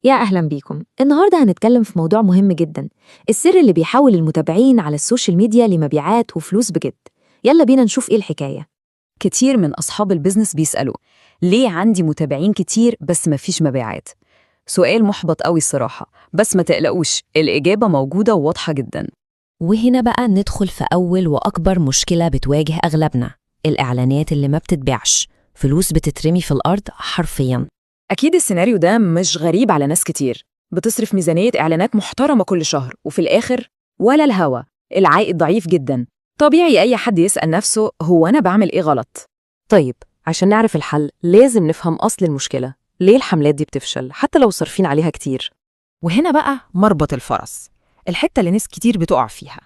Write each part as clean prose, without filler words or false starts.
يا أهلا بيكم. النهاردة هنتكلم في موضوع مهم جدا، السر اللي بيحول المتابعين على السوشيال ميديا لمبيعات وفلوس بجد. يلا بينا نشوف إيه الحكاية. كتير من أصحاب البيزنس بيسألوا ليه عندي متابعين كتير بس مفيش مبيعات؟ سؤال محبط قوي الصراحة، بس ما تقلقوش، الإجابة موجودة وواضحة جدا. وهنا بقى ندخل في أول وأكبر مشكلة بتواجه أغلبنا، الإعلانات اللي ما بتتباعش، فلوس بتترمي في الأرض حرفياً. أكيد السيناريو ده مش غريب على ناس كتير، بتصرف ميزانية إعلانات محترمة كل شهر وفي الآخر ولا الهوا، العائد ضعيف جدا. طبيعي أي حد يسأل نفسه هو أنا بعمل إيه غلط؟ طيب، عشان نعرف الحل لازم نفهم أصل المشكلة. ليه الحملات دي بتفشل حتى لو صارفين عليها كتير؟ وهنا بقى مربط الفرس، الحتة اللي ناس كتير بتقع فيها.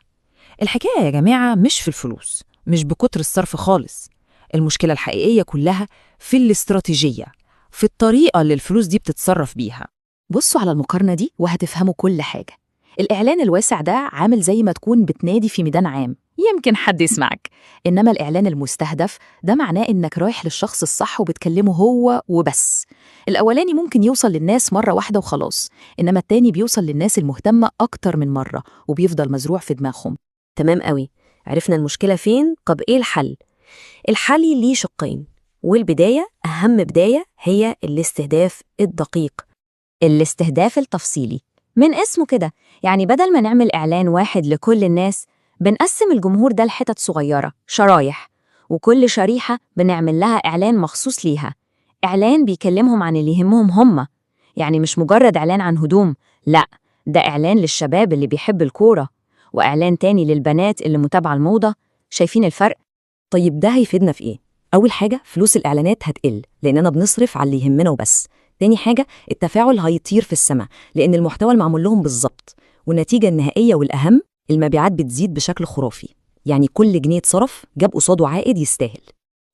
الحكاية يا جماعة مش في الفلوس، مش بكتر الصرف خالص. المشكلة الحقيقية كلها في الاستراتيجية، في الطريقة اللي الفلوس دي بتتصرف بيها. بصوا على المقارنة دي وهتفهموا كل حاجة. الإعلان الواسع ده عامل زي ما تكون بتنادي في ميدان عام، يمكن حد يسمعك. إنما الإعلان المستهدف ده معناه إنك رايح للشخص الصح وبتكلمه هو وبس. الأولاني ممكن يوصل للناس مرة واحدة وخلاص، إنما التاني بيوصل للناس المهتمة أكتر من مرة وبيفضل مزروع في دماغهم. تمام قوي، عرفنا المشكلة فين. طب إيه الحل؟ الحل ليه شقين، والبداية أهم بداية هي الاستهداف الدقيق. الاستهداف التفصيلي من اسمه كده، يعني بدل ما نعمل إعلان واحد لكل الناس، بنقسم الجمهور ده لحتت صغيرة، شرايح، وكل شريحة بنعمل لها إعلان مخصوص ليها. إعلان بيكلمهم عن اللي يهمهم هم، يعني مش مجرد إعلان عن هدوم، لأ، ده إعلان للشباب اللي بيحب الكورة، وإعلان تاني للبنات اللي متابعة الموضة. شايفين الفرق؟ طيب ده هيفيدنا في إيه؟ أول حاجة، فلوس الإعلانات هتقل لأننا بنصرف على اللي يهمنا وبس. تاني حاجة، التفاعل هيطير في السماء لأن المحتوى المعمول لهم بالظبط. والنتيجة النهائية والأهم، المبيعات بتزيد بشكل خرافي. يعني كل جنيه اتصرف جاب قصاده عائد يستاهل.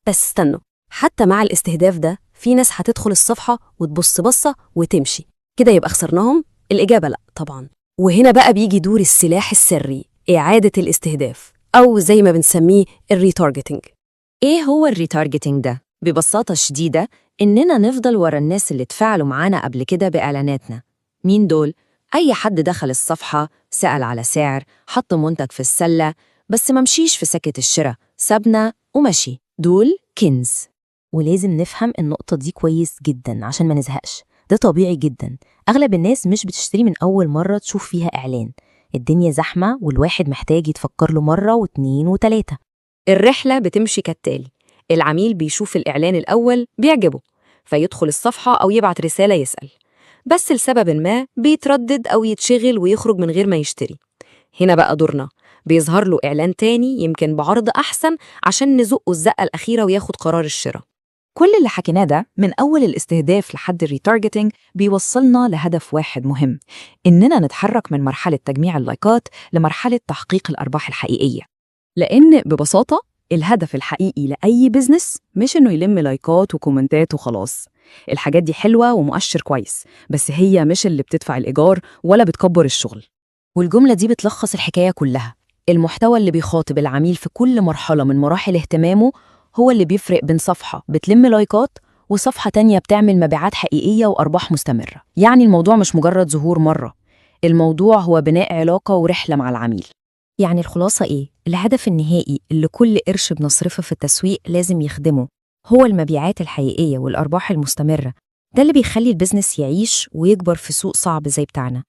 بس استنوا، حتى مع الاستهداف ده في ناس هتدخل الصفحة وتبص بصة وتمشي، كده يبقى خسرناهم؟ الإجابة لأ طبعا. وهنا بقى بيجي دور السلاح السري، إعادة الاستهداف، أو زي ما بنسميه الريتارجتنج. إيه هو الريتارجتينج ده؟ ببساطة شديدة، إننا نفضل ورا الناس اللي اتفاعلوا معانا قبل كده بإعلاناتنا. مين دول؟ أي حد دخل الصفحة، سأل على سعر، حط منتج في السلة، بس ما مشيش في سكة الشراء، سابنا ومشي. دول كنز. ولازم نفهم النقطة دي كويس جدا عشان ما نزهقش. ده طبيعي جدا، أغلب الناس مش بتشتري من أول مرة تشوف فيها إعلان. الدنيا زحمة والواحد محتاج يتفكر له مرة واتنين وتلاتة. الرحلة بتمشي كالتالي: العميل بيشوف الإعلان الأول بيعجبه، فيدخل الصفحة أو يبعت رسالة يسأل، بس لسبب ما بيتردد أو يتشغل ويخرج من غير ما يشتري. هنا بقى دورنا، بيظهر له إعلان تاني يمكن بعرض أحسن عشان نزقه الزقة الأخيرة وياخد قرار الشراء. كل اللي حكيناه ده من أول الاستهداف لحد الريتارجتنج بيوصلنا لهدف واحد مهم، إننا نتحرك من مرحلة تجميع اللايكات لمرحلة تحقيق الأرباح الحقيقية. لأن ببساطة الهدف الحقيقي لأي بيزنس مش إنه يلم لايكات وكومنتات وخلاص. الحاجات دي حلوة ومؤشر كويس، بس هي مش اللي بتدفع الإيجار ولا بتكبر الشغل. والجملة دي بتلخص الحكاية كلها. المحتوى اللي بيخاطب العميل في كل مرحلة من مراحل اهتمامه هو اللي بيفرق بين صفحة بتلم لايكات وصفحة تانية بتعمل مبيعات حقيقية وأرباح مستمرة. يعني الموضوع مش مجرد ظهور مرة، الموضوع هو بناء علاقة ورحلة مع العميل. يعني الخلاصة إيه؟ الهدف النهائي اللي كل قرش بنصرفه في التسويق لازم يخدمه هو المبيعات الحقيقية والأرباح المستمرة. ده اللي بيخلي البيزنس يعيش ويكبر في سوق صعب زي بتاعنا.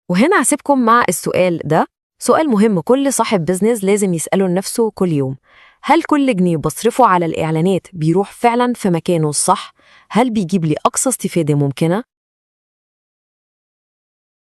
وهنا هسيبكم مع السؤال ده، سؤال مهم كل صاحب بيزنس لازم يسأله لنفسه كل يوم: هل كل جنيه بصرفه على الإعلانات بيروح فعلا في مكانه الصح؟ هل بيجيب لي أقصى استفادة ممكنة؟